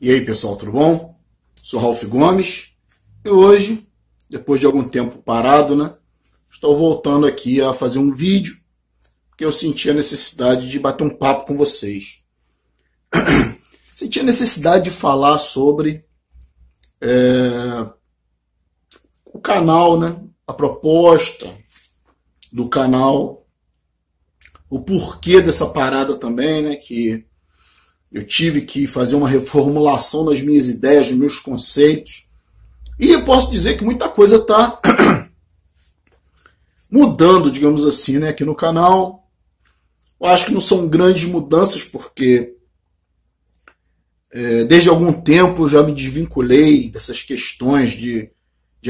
E aí, pessoal, tudo bom? Sou Ralph Gomes e hoje, depois de algum tempo parado, estou voltando aqui a fazer um vídeo porque eu senti a necessidade de bater um papo com vocês. Senti a necessidade de falar sobre o canal, a proposta do canal, o porquê dessa parada também, que eu tive que fazer uma reformulação nas minhas ideias, nos meus conceitos. E eu posso dizer que muita coisa está mudando, digamos assim, aqui no canal. Eu acho que não são grandes mudanças, porque desde algum tempo eu já me desvinculei dessas questões de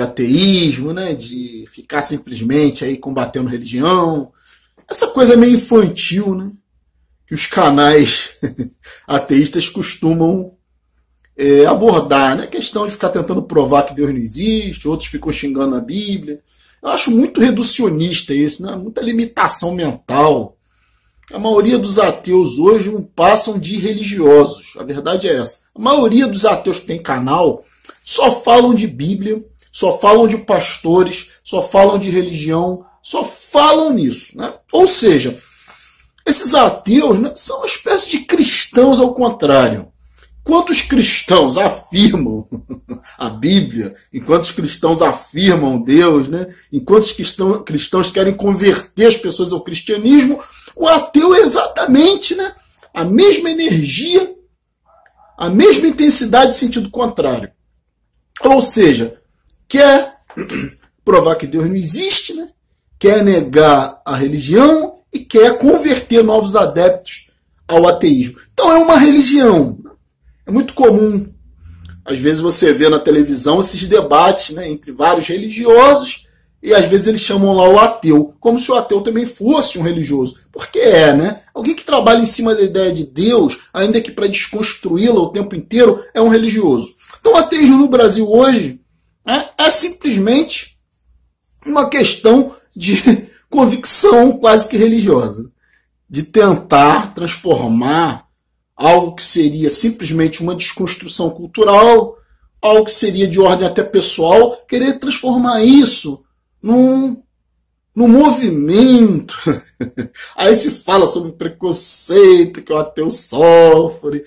ateísmo, de ficar simplesmente aí combatendo religião. Essa coisa meio infantil, que os canais ateístas costumam abordar, a questão de ficar tentando provar que Deus não existe, outros ficam xingando a Bíblia. Eu acho muito reducionista isso, muita limitação mental. A maioria dos ateus hoje não passam de religiosos, a verdade é essa. A maioria dos ateus que tem canal só falam de Bíblia, só falam de pastores, só falam de religião, só falam nisso. Ou seja, esses ateus são uma espécie de cristãos ao contrário. Enquanto os cristãos afirmam a Bíblia, enquanto os cristãos afirmam Deus, enquanto os cristãos querem converter as pessoas ao cristianismo, o ateu é exatamente a mesma energia, a mesma intensidade de sentido contrário. Ou seja, quer provar que Deus não existe, quer negar a religião, e quer converter novos adeptos ao ateísmo. Então é uma religião. É muito comum, às vezes você vê na televisão esses debates entre vários religiosos, e às vezes eles chamam lá o ateu, como se o ateu também fosse um religioso. Porque alguém que trabalha em cima da ideia de Deus, ainda que para desconstruí-la o tempo inteiro, é um religioso. Então o ateísmo no Brasil hoje é simplesmente uma questão de convicção quase que religiosa, de tentar transformar algo que seria simplesmente uma desconstrução cultural, algo que seria de ordem até pessoal, querer transformar isso num movimento. Aí se fala sobre preconceito, que o ateu sofre,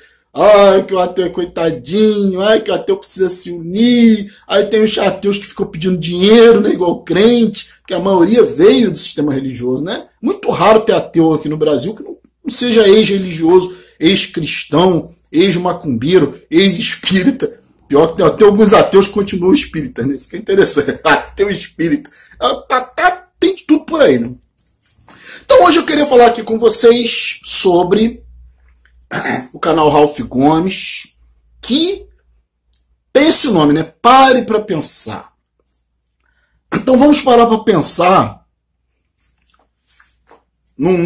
que o ateu é coitadinho, que o ateu precisa se unir. Aí tem os ateus que ficam pedindo dinheiro, igual crente, porque a maioria veio do sistema religioso. Muito raro ter ateu aqui no Brasil que não seja ex-religioso, ex-cristão, ex-macumbeiro, ex-espírita. Pior que tem até alguns ateus que continuam espíritas, Isso que é interessante. Ateu espírita. Tem de tudo por aí, Então hoje eu queria falar aqui com vocês sobre o canal Ralph Gomes, que tem esse nome, Pare para pensar. Então vamos parar para pensar numa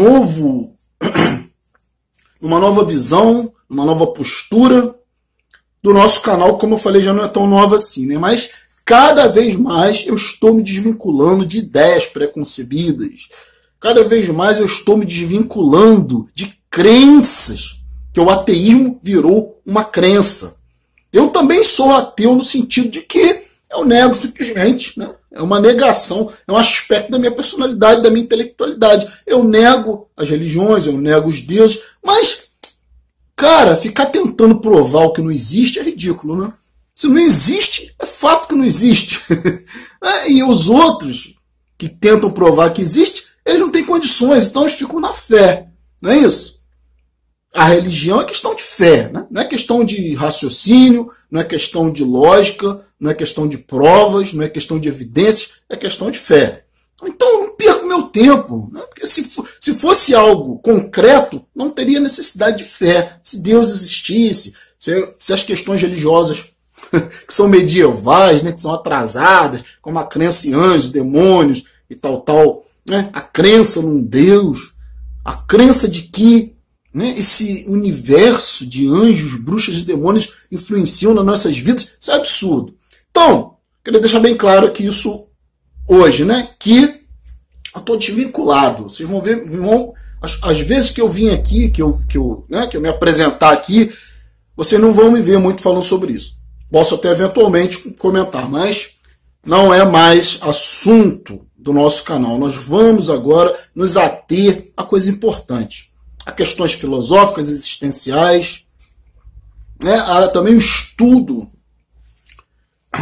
nova visão, numa nova postura do nosso canal. Como eu falei, já não é tão nova assim, mas cada vez mais eu estou me desvinculando de ideias preconcebidas. Cada vez mais eu estou me desvinculando de crenças, que o ateísmo virou uma crença. Eu também sou ateu no sentido de que eu nego simplesmente, é uma negação, é um aspecto da minha personalidade, da minha intelectualidade. Eu nego as religiões, eu nego os deuses, mas, cara, ficar tentando provar o que não existe é ridículo, Se não existe, é fato que não existe. E os outros que tentam provar que existe, eles não têm condições, então eles ficam na fé, não é isso? A religião é questão de fé, não é questão de raciocínio, não é questão de lógica, não é questão de provas, não é questão de evidências, é questão de fé. Então eu não perco meu tempo, porque se fosse algo concreto, não teria necessidade de fé. Se Deus existisse, se as questões religiosas que são medievais, que são atrasadas, como a crença em anjos, demônios e tal, a crença num Deus, a crença de que esse universo de anjos, bruxas e demônios influenciam nas nossas vidas, isso é absurdo. Então, queria deixar bem claro que isso hoje, que eu estou desvinculado. Vocês vão ver, as vezes que eu vim aqui, que eu me apresentar aqui, vocês não vão me ver muito falando sobre isso. Posso até eventualmente comentar, mas não é mais assunto do nosso canal. Nós vamos agora nos ater a coisas importantes, a questões filosóficas, existenciais, né? Há também o estudo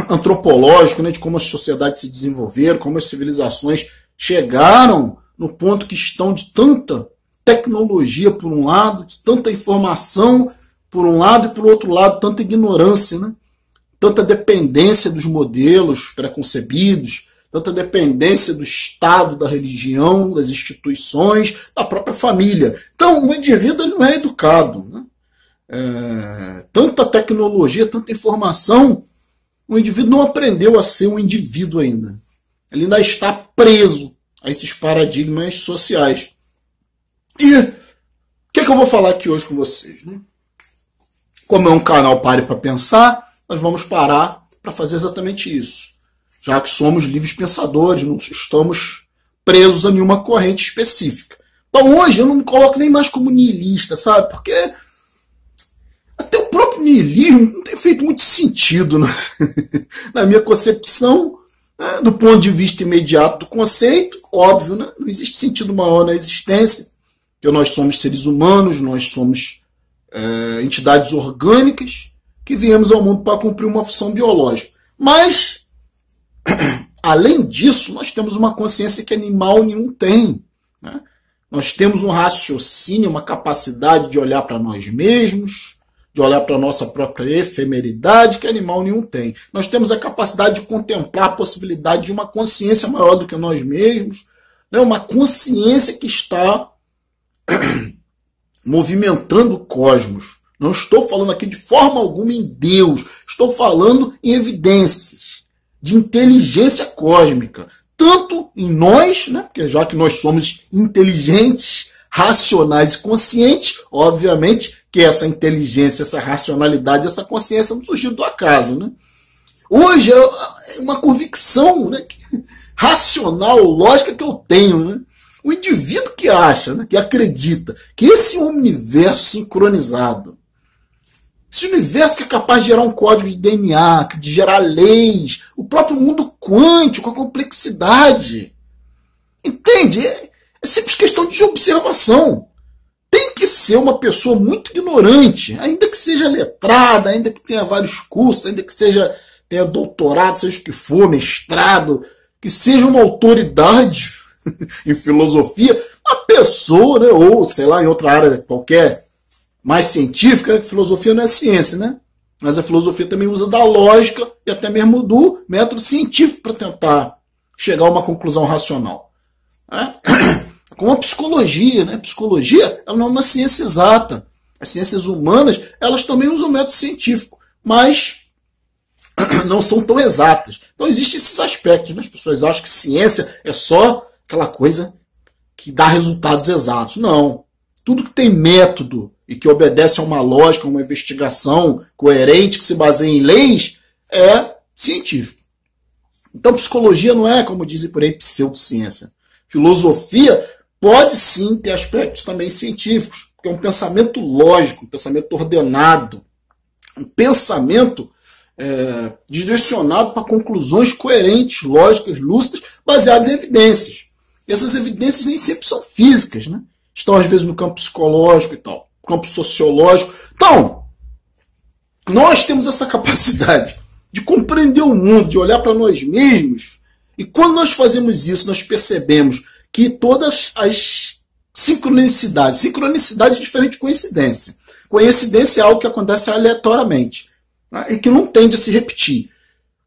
antropológico, né, de como as sociedades se desenvolveram, como as civilizações chegaram no ponto que estão, de tanta tecnologia por um lado, de tanta informação por um lado, e por outro lado tanta ignorância, né? Tanta dependência dos modelos preconcebidos, tanta dependência do Estado, da religião, das instituições, da própria família. Então, o indivíduo não é educado, né? Tanta tecnologia, tanta informação, o indivíduo não aprendeu a ser um indivíduo ainda. Ele ainda está preso a esses paradigmas sociais. E o que eu vou falar aqui hoje com vocês, né? Como é um canal Pare para Pensar, nós vamos parar para fazer exatamente isso. Já que somos livres pensadores, não estamos presos a nenhuma corrente específica. Então hoje eu não me coloco nem mais como niilista, sabe? Porque até o próprio niilismo não tem feito muito sentido, né? Na minha concepção, né? Do ponto de vista imediato do conceito, óbvio, né? Não existe sentido maior na existência, porque nós somos seres humanos, nós somos entidades orgânicas que viemos ao mundo para cumprir uma função biológica. Mas, além disso, nós temos uma consciência que animal nenhum tem, né? Nós temos um raciocínio, uma capacidade de olhar para nós mesmos, de olhar para a nossa própria efemeridade, que animal nenhum tem. Nós temos a capacidade de contemplar a possibilidade de uma consciência maior do que nós mesmos, né? Uma consciência que está movimentando o cosmos. Não estou falando aqui de forma alguma em Deus, estou falando em evidências de inteligência cósmica, tanto em nós, né? Porque já que nós somos inteligentes, racionais e conscientes, obviamente que essa inteligência, essa racionalidade, essa consciência não surgiu do acaso, né? Hoje é uma convicção, né, racional, lógica que eu tenho, né? O indivíduo que acha, né, que acredita que esse universo sincronizado, esse universo que é capaz de gerar um código de DNA, de gerar leis, o próprio mundo quântico, a complexidade, entende? É simples questão de observação. Tem que ser uma pessoa muito ignorante, ainda que seja letrada, ainda que tenha vários cursos, ainda que tenha doutorado, seja o que for, mestrado, que seja uma autoridade em filosofia, a pessoa, né, ou sei lá, em outra área qualquer mais científica, né, que filosofia não é ciência, né? Mas a filosofia também usa da lógica e até mesmo do método científico para tentar chegar a uma conclusão racional. Né? Como a psicologia, né? Psicologia ela não é uma ciência exata. As ciências humanas elas também usam o método científico, mas não são tão exatas. Então existem esses aspectos, né? As pessoas acham que ciência é só aquela coisa que dá resultados exatos. Não. Tudo que tem método e que obedece a uma lógica, a uma investigação coerente, que se baseia em leis, é científico. Então psicologia não é, como dizem por aí, pseudociência. Filosofia pode sim ter aspectos também científicos, porque é um pensamento lógico, um pensamento ordenado, um pensamento direcionado para conclusões coerentes, lógicas, lúcidas, baseadas em evidências. E essas evidências nem sempre são físicas, né? Estão às vezes no campo psicológico e tal, campo sociológico. Então, nós temos essa capacidade de compreender o mundo, de olhar para nós mesmos, e quando nós fazemos isso, nós percebemos que todas as sincronicidades, sincronicidade é diferente de coincidência. Coincidência é algo que acontece aleatoriamente, né, e que não tende a se repetir.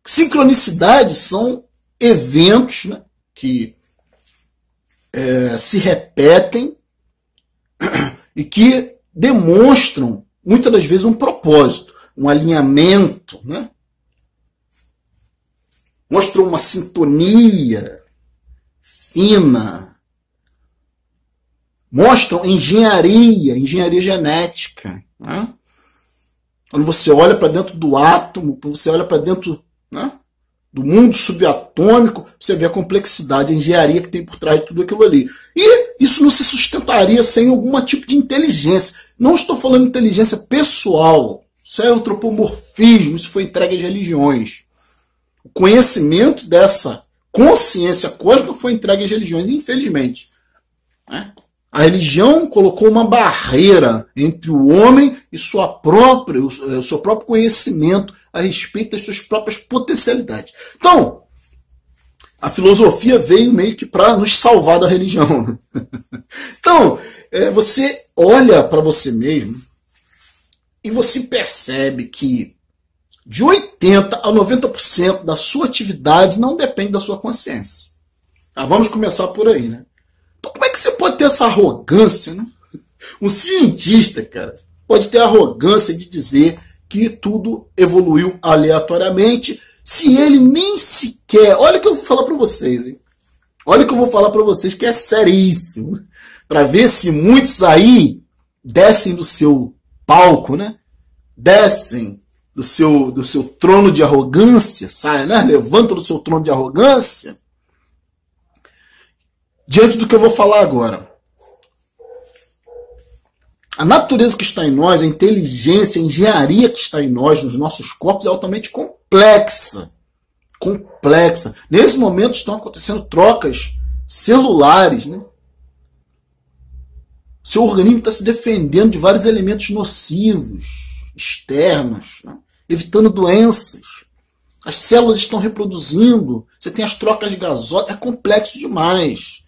Sincronicidades são eventos, né, que se repetem e que demonstram, muitas das vezes, um propósito, um alinhamento, né? Mostram uma sintonia fina, mostram engenharia genética. Né? Quando você olha para dentro do átomo, quando você olha para dentro, né, do mundo subatômico, você vê a complexidade, a engenharia que tem por trás de tudo aquilo ali. E isso não se sustentaria sem algum tipo de inteligência. Não estou falando de inteligência pessoal, Isso é antropomorfismo, isso foi entregue às religiões. O conhecimento dessa consciência cósmica foi entregue às religiões, infelizmente. Né? A religião colocou uma barreira entre o homem e o seu próprio conhecimento a respeito das suas próprias potencialidades. Então, a filosofia veio meio que para nos salvar da religião. Então, você olha para você mesmo e você percebe que de 80% a 90% da sua atividade não depende da sua consciência. Tá, vamos começar por aí, né? Então, como é que você pode ter essa arrogância, né? Um cientista, cara, pode ter a arrogância de dizer que tudo evoluiu aleatoriamente, se ele nem sequer... Olha o que eu vou falar para vocês, hein? Olha o que eu vou falar para vocês, que é seríssimo. Para ver se muitos aí descem do seu palco, né? Descem do seu trono de arrogância, sai, né? Levanta do seu trono de arrogância, diante do que eu vou falar agora. A natureza que está em nós, a inteligência, a engenharia que está em nós, nos nossos corpos, é altamente complexa. Complexa. Nesse momento estão acontecendo trocas celulares, né? Seu organismo está se defendendo de vários elementos nocivos, externos, né? Evitando doenças. As células estão reproduzindo. Você tem as trocas gasosas. É complexo demais.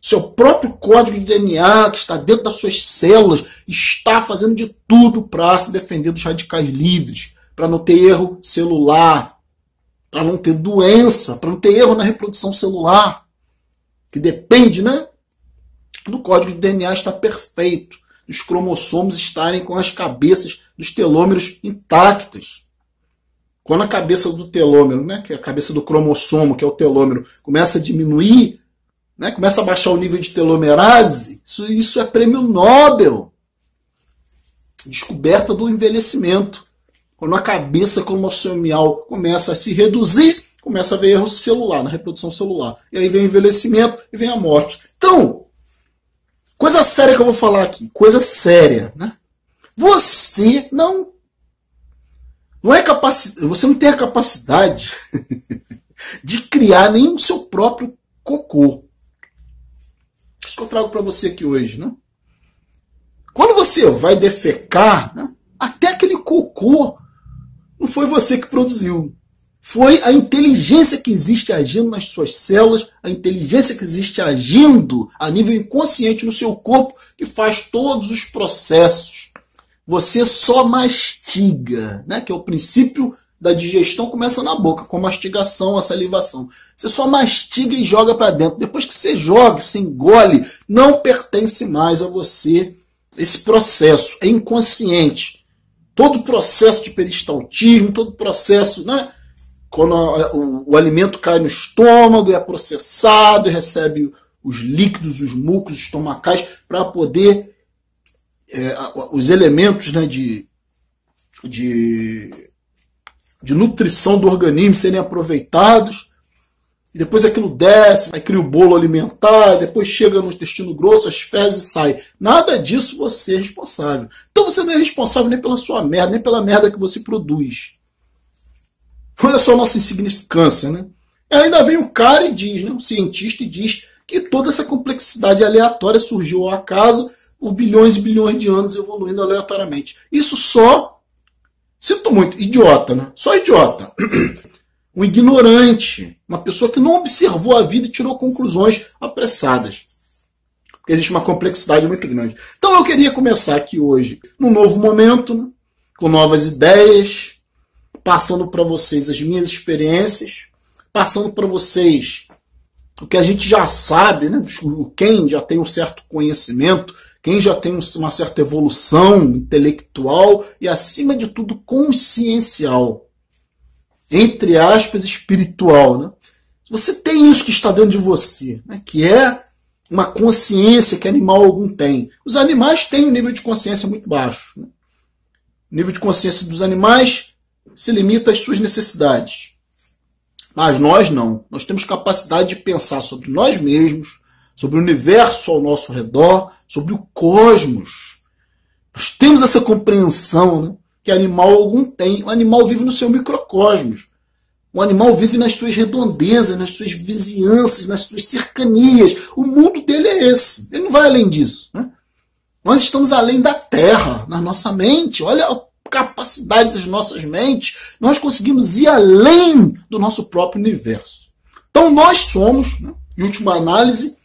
Seu próprio código de DNA que está dentro das suas células está fazendo de tudo para se defender dos radicais livres, para não ter erro celular, para não ter doença, para não ter erro na reprodução celular, que depende, né, do código de DNA estar perfeito, dos cromossomos estarem com as cabeças dos telômeros intactas. Quando a cabeça do telômero, né, que é a cabeça do cromossomo, que é o telômero, começa a diminuir, né, começa a baixar o nível de telomerase, isso é prêmio Nobel. Descoberta do envelhecimento. Quando a cabeça cromossomial começa a se reduzir, começa a haver erro celular, na reprodução celular. E aí vem o envelhecimento e vem a morte. Então, coisa séria que eu vou falar aqui. Coisa séria, né? Você não é capaz, você não tem a capacidade de criar nem o seu próprio cocô. Isso que eu trago para você aqui hoje, né? Quando você vai defecar, né, até aquele cocô não foi você que produziu. Foi a inteligência que existe agindo nas suas células, a inteligência que existe agindo a nível inconsciente no seu corpo, que faz todos os processos. Você só mastiga, né, que é o princípio da digestão, começa na boca, com a mastigação, a salivação. Você só mastiga e joga para dentro. Depois que você joga, você engole, não pertence mais a você esse processo. É inconsciente. Todo processo de peristaltismo, todo processo, né, quando o alimento cai no estômago, é processado, recebe os líquidos, os mucos estomacais, para poder os elementos, né, de nutrição do organismo serem aproveitados, e depois aquilo desce, aí cria o bolo alimentar, depois chega no intestino grosso, as fezes saem. Nada disso você é responsável. Então você não é responsável nem pela sua merda, nem pela merda que você produz. Olha só a nossa insignificância, né? E ainda vem o cara e diz, né, um cientista, e diz que toda essa complexidade aleatória surgiu ao acaso por bilhões e bilhões de anos evoluindo aleatoriamente. Isso só, sinto muito, idiota, né? Só idiota. Um ignorante, uma pessoa que não observou a vida e tirou conclusões apressadas. Porque existe uma complexidade muito grande. Então eu queria começar aqui hoje, num novo momento, né, com novas ideias, passando para vocês as minhas experiências, passando para vocês o que a gente já sabe, né, quem já tem um certo conhecimento, quem já tem uma certa evolução intelectual e, acima de tudo, consciencial. Entre aspas, espiritual. Né? Você tem isso que está dentro de você, né, que é uma consciência que animal algum tem. Os animais têm um nível de consciência muito baixo. Né? O nível de consciência dos animais se limita às suas necessidades. Mas nós não. Nós temos capacidade de pensar sobre nós mesmos, sobre o universo ao nosso redor, sobre o cosmos. Nós temos essa compreensão, né? que animal algum tem. O animal vive no seu microcosmos. O animal vive nas suas redondezas, nas suas vizinhanças, nas suas cercanias. O mundo dele é esse. Ele não vai além disso, né? Nós estamos além da Terra, na nossa mente. Olha a capacidade das nossas mentes. Nós conseguimos ir além do nosso próprio universo. Então nós somos, né, em última análise,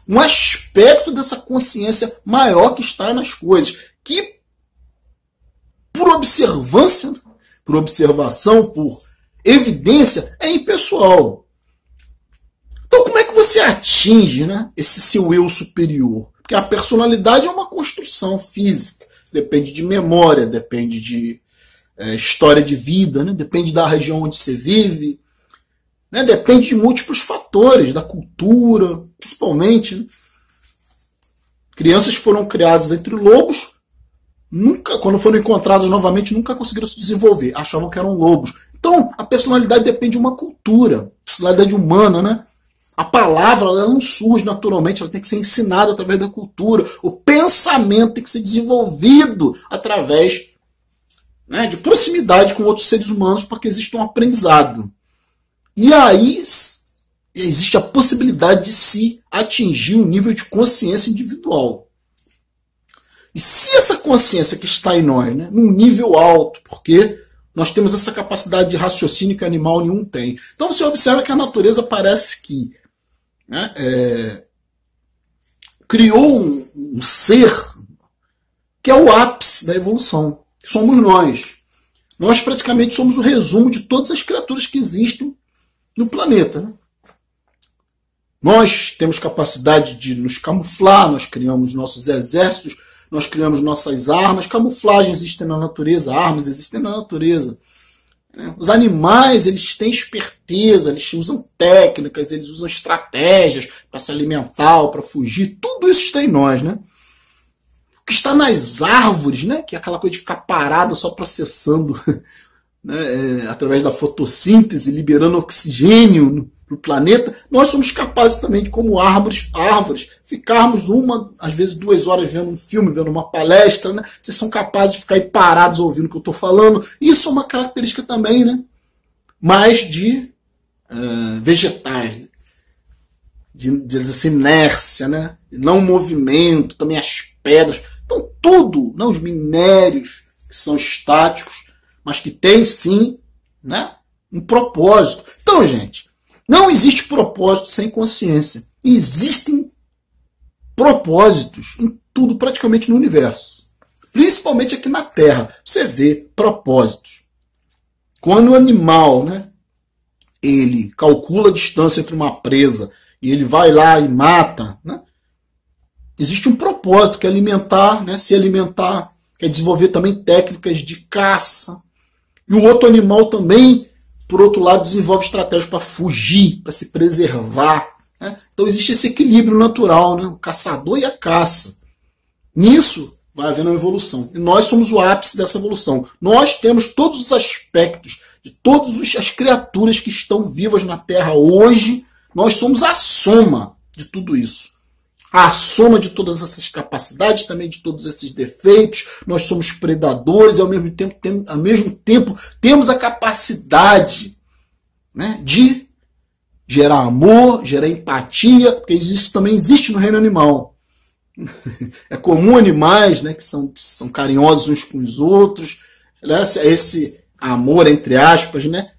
um aspecto dessa consciência maior que está nas coisas, que por observância, por observação, por evidência, é impessoal. Então como é que você atinge, né, esse seu eu superior? Porque a personalidade é uma construção física, depende de memória, depende de história de vida, né, depende da região onde você vive, né, depende de múltiplos fatores, da cultura, principalmente. Né? Crianças foram criadas entre lobos, nunca, quando foram encontrados novamente, nunca conseguiram se desenvolver, achavam que eram lobos. Então, a personalidade depende de uma cultura, a personalidade humana, né? A palavra ela não surge naturalmente, ela tem que ser ensinada através da cultura. O pensamento tem que ser desenvolvido através, né, de proximidade com outros seres humanos para que exista um aprendizado. E aí existe a possibilidade de se atingir um nível de consciência individual. E se essa consciência que está em nós, né, num nível alto, porque nós temos essa capacidade de raciocínio que animal nenhum tem. Então você observa que a natureza parece que, né, criou um ser que é o ápice da evolução. Somos nós. Nós praticamente somos o resumo de todas as criaturas que existem no planeta. Né? Nós temos capacidade de nos camuflar, nós criamos nossos exércitos, nós criamos nossas armas. Camuflagem existe na natureza, armas existem na natureza. Os animais, eles têm esperteza, eles usam técnicas, eles usam estratégias para se alimentar, para fugir. Tudo isso está em nós, né? O que está nas árvores, né? Que é aquela coisa de ficar parada só processando, né? Através da fotossíntese, liberando oxigênio para o planeta. Nós somos capazes também de, como árvores, ficarmos às vezes 2 horas vendo um filme, vendo uma palestra, né? Vocês são capazes de ficar aí parados ouvindo o que eu estou falando. Isso é uma característica também, né? Mais de vegetais, né? de inércia, né? Não movimento, também as pedras. Então tudo, não, os minérios que são estáticos, mas que tem sim, né, um propósito. Então, gente, não existe propósito sem consciência. Existem propósitos em tudo praticamente no universo. Principalmente aqui na Terra. Você vê propósitos. Quando o animal, né, ele calcula a distância entre uma presa e ele vai lá e mata, né, existe um propósito, que é alimentar, né, se alimentar, quer desenvolver também técnicas de caça. E o outro animal também, por outro lado, desenvolve estratégias para fugir, para se preservar. Né? Então existe esse equilíbrio natural, né? O caçador e a caça. Nisso vai havendo uma evolução. E nós somos o ápice dessa evolução. Nós temos todos os aspectos de todas as criaturas que estão vivas na Terra hoje. Nós somos a soma de tudo isso. A soma de todas essas capacidades, também de todos esses defeitos. Nós somos predadores e ao mesmo tempo temos a capacidade, né, de gerar amor, gerar empatia, porque isso também existe no reino animal. É comum animais, né, que são carinhosos uns com os outros, né, esse amor, entre aspas, né,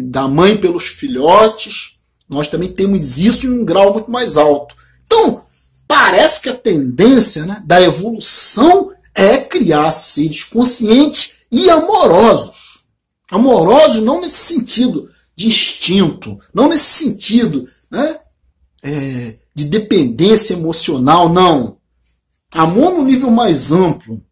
da mãe pelos filhotes. Nós também temos isso em um grau muito mais alto. Então, parece que a tendência, né, da evolução é criar seres conscientes e amorosos. Amorosos não nesse sentido de instinto, não nesse sentido, né, de dependência emocional, não. Amor no nível mais amplo.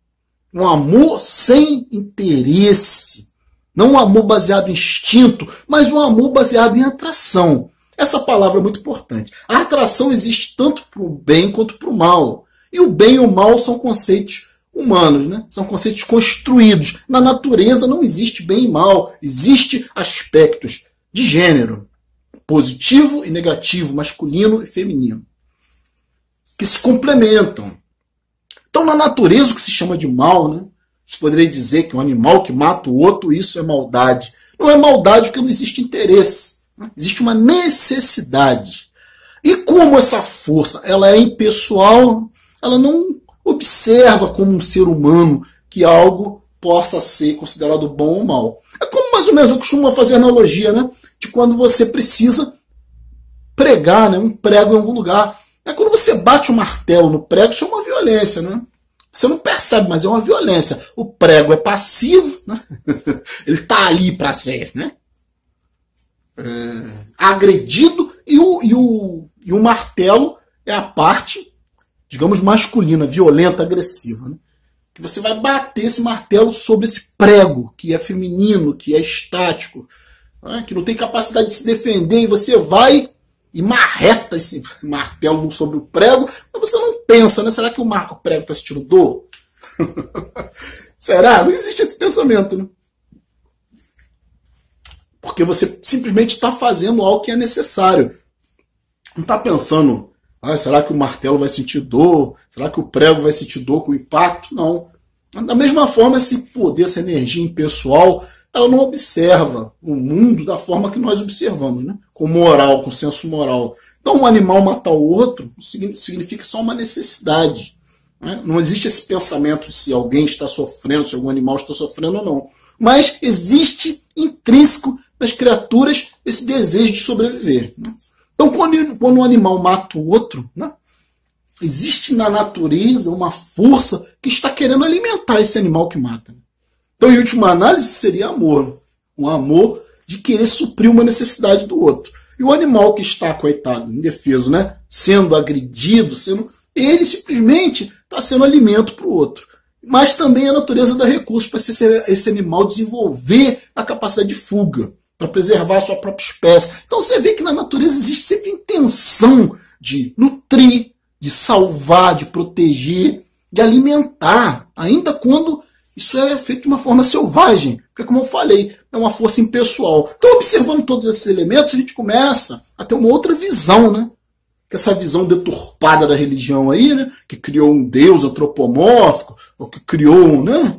Um amor sem interesse. Não um amor baseado em instinto, mas um amor baseado em atração. Essa palavra é muito importante. A atração existe tanto para o bem quanto para o mal. E o bem e o mal são conceitos humanos, né? São conceitos construídos. Na natureza não existe bem e mal. Existem aspectos de gênero, positivo e negativo, masculino e feminino, que se complementam. Então, na natureza, o que se chama de mal, né, Você poderia dizer que um animal que mata o outro, isso é maldade. Não é maldade porque não existe interesse. Existe uma necessidade. E como essa força ela é impessoal, ela não observa como um ser humano que algo possa ser considerado bom ou mal. É como mais ou menos eu costumo fazer analogia, né, de quando você precisa pregar, né, um prego em algum lugar. É quando você bate o martelo no prego, isso é uma violência, né? Você não percebe, mas é uma violência. O prego é passivo, né? Ele está ali para ser, né, agredido, e o martelo é a parte, digamos, masculina, violenta, agressiva. Né? Que você vai bater esse martelo sobre esse prego, que é feminino, que é estático, né? Que não tem capacidade de se defender, e você vai e marreta esse martelo sobre o prego, mas você não pensa, né? Será que o prego está sentindo dor? Será? Não existe esse pensamento, né? Porque você simplesmente está fazendo algo que é necessário. Não está pensando, será que o martelo vai sentir dor? Será que o prego vai sentir dor com o impacto? Não. Da mesma forma, esse poder, essa energia impessoal, ela não observa o mundo da forma que nós observamos, né? Com moral, com senso moral. Então, um animal matar o outro significa só uma necessidade. Né? Não existe esse pensamento de se alguém está sofrendo, se algum animal está sofrendo ou não. Mas existe intrínseco nas criaturas esse desejo de sobreviver. Né? Então, quando um animal mata o outro, né, existe na natureza uma força que está querendo alimentar esse animal que mata. Então, em última análise, seria amor. Um amor de querer suprir uma necessidade do outro. E o animal que está, coitado, indefeso, né, sendo agredido, ele simplesmente está sendo alimento para o outro. Mas também a natureza dá recursos para esse animal desenvolver a capacidade de fuga, para preservar a sua própria espécie. Então você vê que na natureza existe sempre intenção de nutrir, de salvar, de proteger, de alimentar, ainda quando isso é feito de uma forma selvagem, porque, como eu falei, é uma força impessoal. Então, observando todos esses elementos, a gente começa a ter uma outra visão, né? Essa visão deturpada da religião aí, né? Que criou um Deus antropomórfico, ou que criou, né,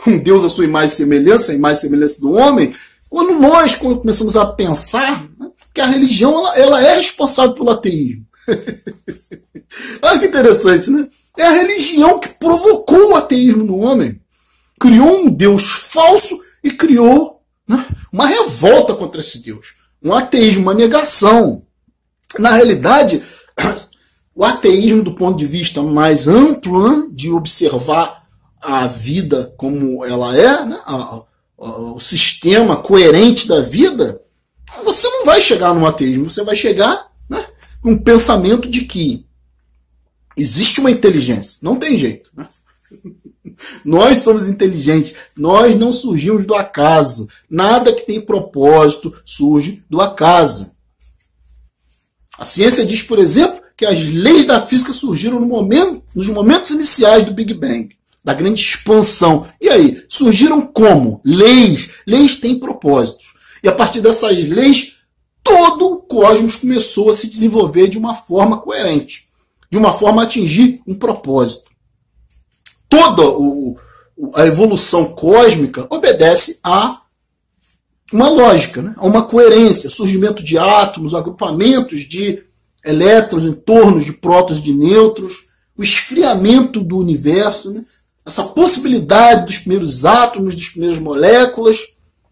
um Deus à sua imagem e semelhança, a imagem e semelhança do homem. Quando nós começamos a pensar, né, que a religião ela é responsável pelo ateísmo. Olha que interessante, né? É a religião que provocou o ateísmo no homem. Criou um Deus falso e criou, né, uma revolta contra esse Deus. Um ateísmo, uma negação. Na realidade, o ateísmo, do ponto de vista mais amplo, né, de observar a vida como ela é, né, o sistema coerente da vida, você não vai chegar no ateísmo, você vai chegar, né, num pensamento de que existe uma inteligência. Não tem jeito. Né? Nós somos inteligentes, nós não surgimos do acaso. Nada que tem propósito surge do acaso. A ciência diz, por exemplo, que as leis da física surgiram nos momentos iniciais do Big Bang, da grande expansão. E aí, surgiram como? Leis. Leis têm propósitos. E a partir dessas leis, todo o cosmos começou a se desenvolver de uma forma coerente, de uma forma a atingir um propósito. Toda a evolução cósmica obedece a uma lógica, né? A uma coerência, surgimento de átomos, agrupamentos de elétrons em torno de prótons e de nêutrons, o esfriamento do universo, né? Essa possibilidade dos primeiros átomos, das primeiras moléculas,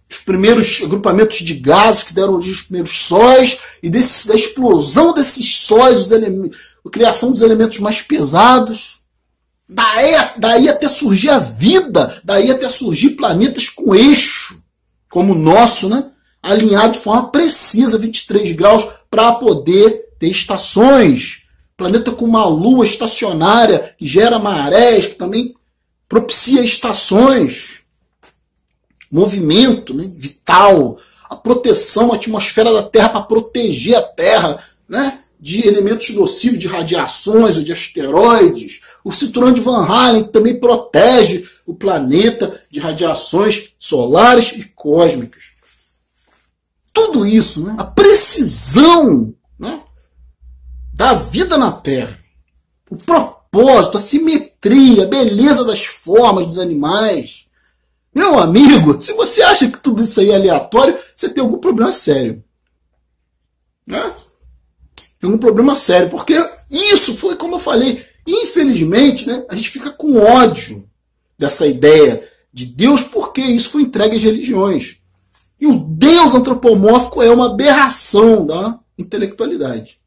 os primeiros agrupamentos de gases que deram origem aos primeiros sóis, e da explosão desses sóis, a criação dos elementos mais pesados. Daí até surgir a vida, daí até surgir planetas com eixo, como o nosso, né? Alinhado de forma precisa, 23 graus, para poder ter estações. Planeta com uma lua estacionária, que gera marés, que também propicia estações. Movimento, né, vital. A proteção, a atmosfera da Terra para proteger a Terra, né, de elementos nocivos, de radiações ou de asteroides. O cinturão de Van Allen, que também protege o planeta de radiações solares e cósmicas. Tudo isso, né, a precisão, né, da vida na Terra, o propósito, a simetria simetria, a beleza das formas dos animais. Meu amigo, se você acha que tudo isso aí é aleatório, você tem algum problema sério. Né? Tem algum problema sério, porque isso foi, como eu falei, infelizmente, né, a gente fica com ódio dessa ideia de Deus, porque isso foi entregue às religiões. E o Deus antropomórfico é uma aberração da intelectualidade.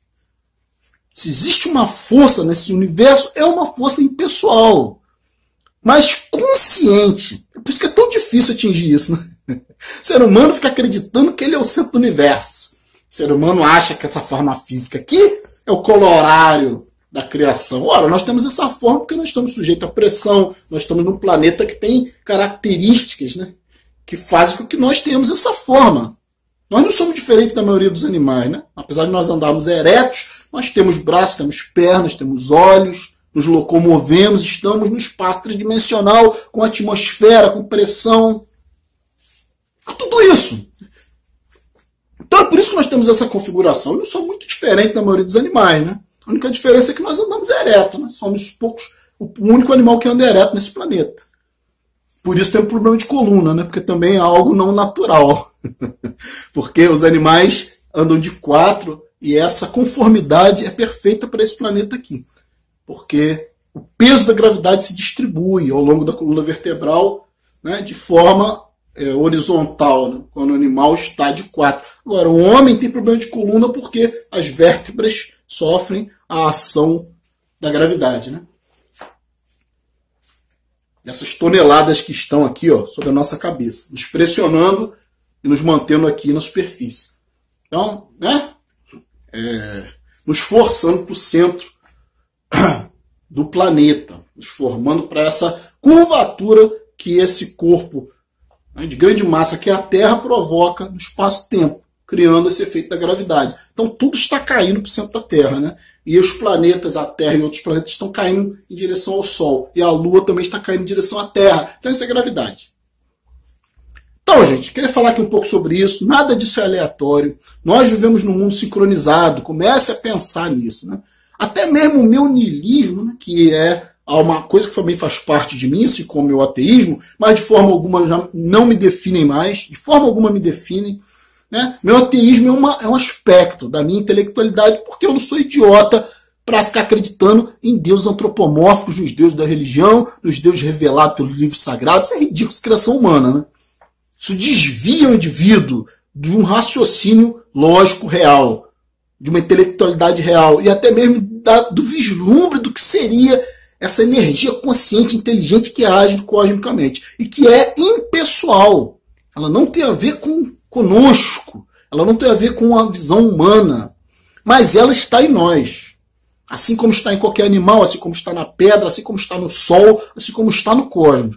Se existe uma força nesse universo, é uma força impessoal, mas consciente. Por isso que é tão difícil atingir isso. Né? O ser humano fica acreditando que ele é o centro do universo. O ser humano acha que essa forma física aqui é o colorário da criação. Ora, nós temos essa forma porque nós estamos sujeitos à pressão, nós estamos num planeta que tem características, né, que fazem com que nós tenhamos essa forma. Nós não somos diferentes da maioria dos animais, né? Apesar de nós andarmos eretos, nós temos braços, temos pernas, temos olhos, nos locomovemos, estamos no espaço tridimensional, com atmosfera, com pressão. Tudo isso. Então é por isso que nós temos essa configuração. Eu não sou muito diferente da maioria dos animais, né? A única diferença é que nós andamos ereto, né? Somos o único animal que anda ereto nesse planeta. Por isso tem um problema de coluna, né? Porque também é algo não natural. Porque os animais andam de quatro e essa conformidade é perfeita para esse planeta aqui. Porque o peso da gravidade se distribui ao longo da coluna vertebral, né, de forma horizontal, né, quando o animal está de quatro. Agora, o homem tem problema de coluna porque as vértebras sofrem a ação da gravidade, né? Dessas toneladas que estão aqui, ó, sobre a nossa cabeça, nos pressionando e nos mantendo aqui na superfície. Então, né, nos forçando para o centro do planeta, nos formando para essa curvatura que esse corpo, né, de grande massa que é a Terra provoca no espaço-tempo, criando esse efeito da gravidade. Então tudo está caindo para o centro da Terra, né? E os planetas, a Terra e outros planetas estão caindo em direção ao Sol. E a Lua também está caindo em direção à Terra. Então isso é gravidade. Então, gente, queria falar aqui um pouco sobre isso. Nada disso é aleatório. Nós vivemos num mundo sincronizado. Comece a pensar nisso, né? Até mesmo o meu niilismo, né, que é uma coisa que também faz parte de mim, assim como o meu ateísmo, mas de forma alguma já não me definem mais, de forma alguma me definem. Né? Meu ateísmo é um aspecto da minha intelectualidade, porque eu não sou idiota para ficar acreditando em deuses antropomórficos, nos deuses da religião, nos deuses revelados pelos livros sagrados. Isso é ridículo, isso é criação humana. Né? Isso desvia o indivíduo de um raciocínio lógico real, de uma intelectualidade real, e até mesmo do vislumbre do que seria essa energia consciente, inteligente que age cosmicamente, e que é impessoal. Ela não tem a ver conosco, ela não tem a ver com a visão humana, mas ela está em nós. Assim como está em qualquer animal, assim como está na pedra, assim como está no Sol, assim como está no cosmos.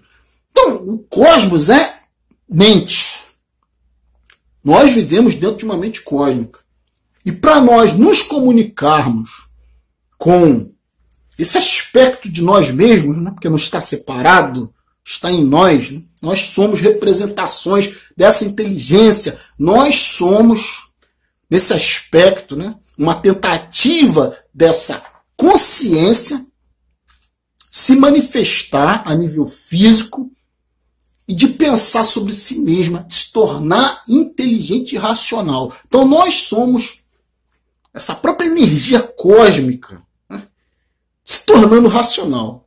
Então, o cosmos é mente. Nós vivemos dentro de uma mente cósmica. E para nós nos comunicarmos com esse aspecto de nós mesmos, né, porque não está separado, está em nós, né? Nós somos representações dessa inteligência, nós somos, nesse aspecto, né, uma tentativa dessa consciência se manifestar a nível físico e de pensar sobre si mesma, de se tornar inteligente e racional. Então nós somos essa própria energia cósmica, né, se tornando racional.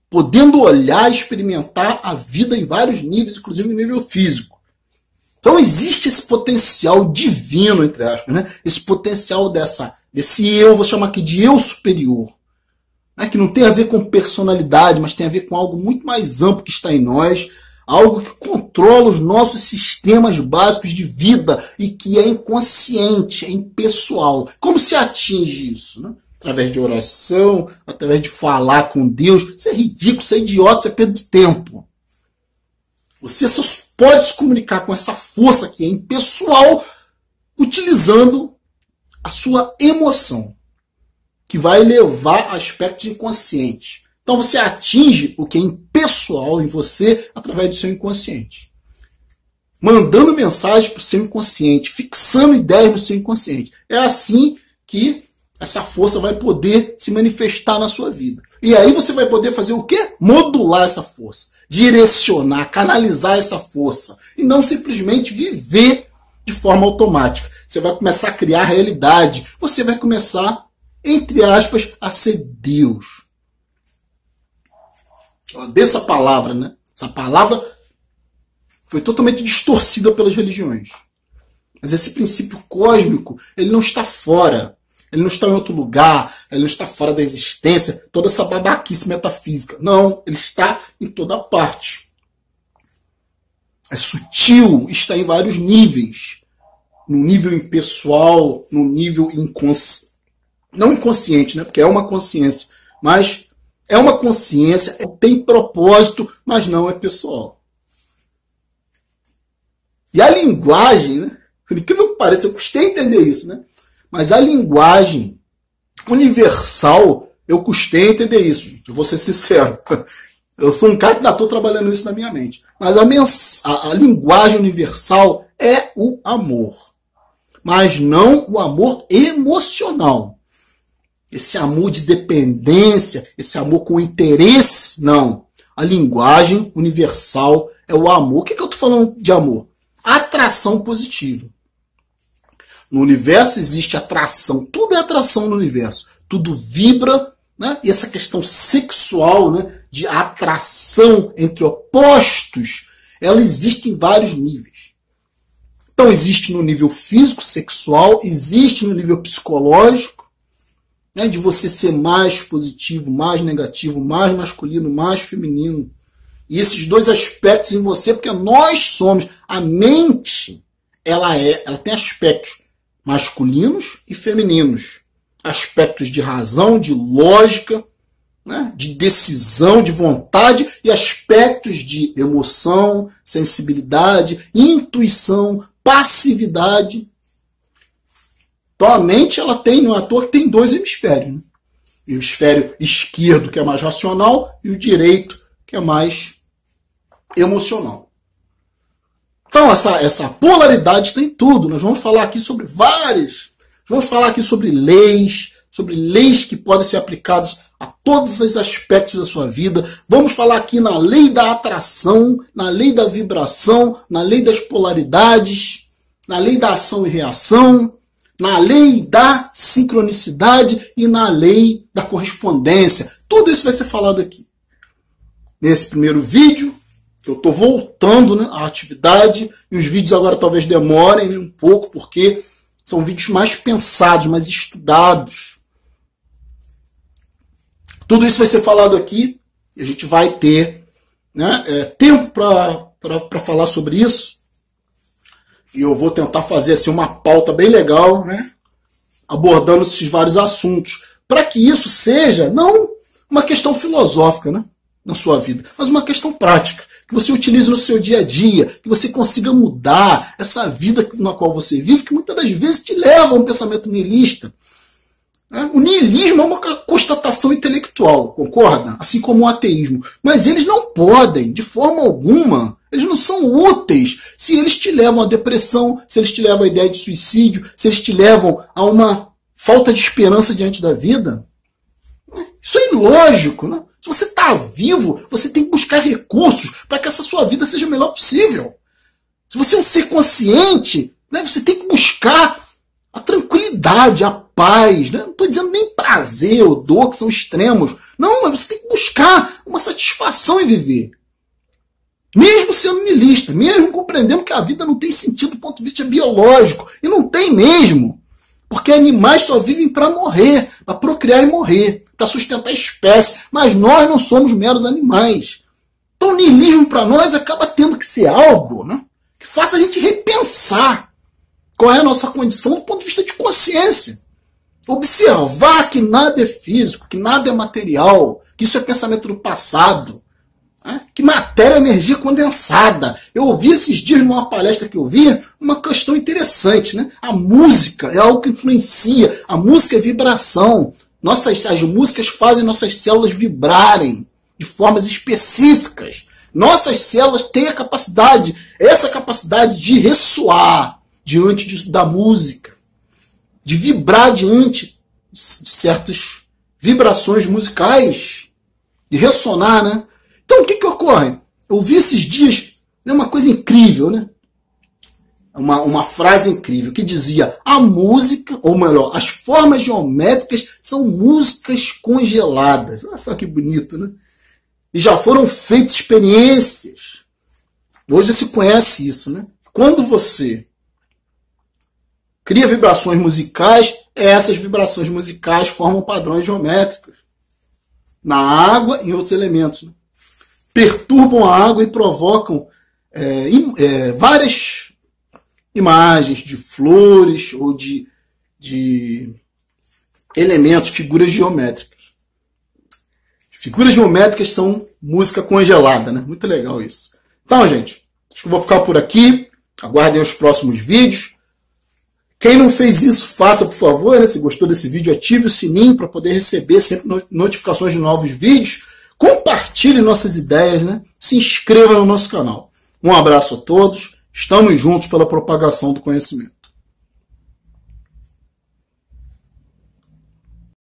Podendo olhar e experimentar a vida em vários níveis, inclusive no nível físico. Então existe esse potencial divino, entre aspas, né? Esse potencial desse eu, vou chamar aqui de eu superior, né? Que não tem a ver com personalidade, mas tem a ver com algo muito mais amplo que está em nós, algo que controla os nossos sistemas básicos de vida e que é inconsciente, é impessoal. Como se atinge isso, né? Através de oração, através de falar com Deus. Isso é ridículo, isso é idiota, isso é perda de tempo. Você só pode se comunicar com essa força que é impessoal utilizando a sua emoção, que vai levar a aspectos inconscientes. Então você atinge o que é impessoal em você através do seu inconsciente. Mandando mensagem para o seu inconsciente, fixando ideias no seu inconsciente. É assim que essa força vai poder se manifestar na sua vida. E aí você vai poder fazer o quê? Modular essa força, direcionar, canalizar essa força, e não simplesmente viver de forma automática. Você vai começar a criar realidade, você vai começar, entre aspas, a ser Deus. Dessa palavra, né? Essa palavra foi totalmente distorcida pelas religiões. Mas esse princípio cósmico, ele não está fora. Ele não está em outro lugar, ele não está fora da existência, toda essa babaquice metafísica. Não, ele está em toda parte. É sutil, está em vários níveis. No nível impessoal, no nível inconsciente. Não inconsciente, né? Porque é uma consciência. Mas é uma consciência, tem propósito, mas não é pessoal. E a linguagem, né? Por incrível que pareça, eu custei entender isso, né? Mas a linguagem universal, eu custei entender isso, gente. Eu vou ser sincero. Eu sou um cara que ainda estou trabalhando isso na minha mente. Mas a linguagem universal é o amor. Mas não o amor emocional. Esse amor de dependência, esse amor com interesse, não. A linguagem universal é o amor. O que eu estou falando de amor? Atração positiva. No universo existe atração, tudo é atração no universo, tudo vibra, né? E essa questão sexual, né, de atração entre opostos, ela existe em vários níveis. Então existe no nível físico, sexual, existe no nível psicológico, né, de você ser mais positivo, mais negativo, mais masculino, mais feminino. E esses dois aspectos em você, porque nós somos, a mente, ela tem aspectos masculinos e femininos. Aspectos de razão, de lógica, né, de decisão, de vontade, e aspectos de emoção, sensibilidade, intuição, passividade. Então a mente, ela tem, não é à toa que tem dois hemisférios. Né? O hemisfério esquerdo, que é mais racional, e o direito, que é mais emocional. Então, essa polaridade tem tudo. Nós vamos falar aqui sobre várias. Vamos falar aqui sobre leis que podem ser aplicadas a todos os aspectos da sua vida. Vamos falar aqui na lei da atração, na lei da vibração, na lei das polaridades, na lei da ação e reação, na lei da sincronicidade e na lei da correspondência. Tudo isso vai ser falado aqui. Nesse primeiro vídeo, eu estou voltando, né, à atividade, e os vídeos agora talvez demorem, né, um pouco, porque são vídeos mais pensados, mais estudados. Tudo isso vai ser falado aqui, e a gente vai ter, né, tempo para falar sobre isso. E eu vou tentar fazer assim, uma pauta bem legal, né, abordando esses vários assuntos, para que isso seja não uma questão filosófica, né, na sua vida, mas uma questão prática. Que você utilize no seu dia a dia, que você consiga mudar essa vida na qual você vive, que muitas das vezes te leva a um pensamento nihilista. O nihilismo é uma constatação intelectual, concorda? Assim como o ateísmo. Mas eles não podem, de forma alguma, eles não são úteis se eles te levam à depressão, se eles te levam à ideia de suicídio, se eles te levam a uma falta de esperança diante da vida. Isso é ilógico, né? Se você está vivo, você tem que buscar recursos para que essa sua vida seja o melhor possível. Se você é um ser consciente, né, você tem que buscar a tranquilidade, a paz. Né? Não estou dizendo nem prazer ou dor, que são extremos. Não, mas você tem que buscar uma satisfação em viver. Mesmo sendo niilista, mesmo compreendendo que a vida não tem sentido do ponto de vista biológico. E não tem mesmo. Porque animais só vivem para morrer, para procriar e morrer, para sustentar a espécie. Mas nós não somos meros animais. Então o niilismo para nós acaba tendo que ser algo, né, que faça a gente repensar qual é a nossa condição do ponto de vista de consciência. Observar que nada é físico, que nada é material, que isso é pensamento do passado. Que matéria é energia condensada. Eu ouvi esses dias numa palestra que eu vi uma questão interessante, né? A música é algo que influencia. A música é vibração. As músicas fazem nossas células vibrarem de formas específicas. Nossas células têm a capacidade, essa capacidade de ressoar diante da música, de vibrar diante de certas vibrações musicais, de ressonar, né? Então, o que ocorre? Eu vi esses dias uma coisa incrível, né? Uma frase incrível que dizia: a música, ou melhor, as formas geométricas são músicas congeladas. Olha só que bonito, né? E já foram feitas experiências. Hoje se conhece isso, né? Quando você cria vibrações musicais, essas vibrações musicais formam padrões geométricos na água e em outros elementos, né? Perturbam a água e provocam várias imagens de flores ou de elementos, figuras geométricas. Figuras geométricas são música congelada, né? Muito legal isso. Então, gente, acho que eu vou ficar por aqui. Aguardem os próximos vídeos. Quem não fez isso, faça, por favor, né? Se gostou desse vídeo, ative o sininho para poder receber sempre notificações de novos vídeos. Compartilhe nossas ideias, né? Se inscreva no nosso canal. Um abraço a todos. Estamos juntos pela propagação do conhecimento.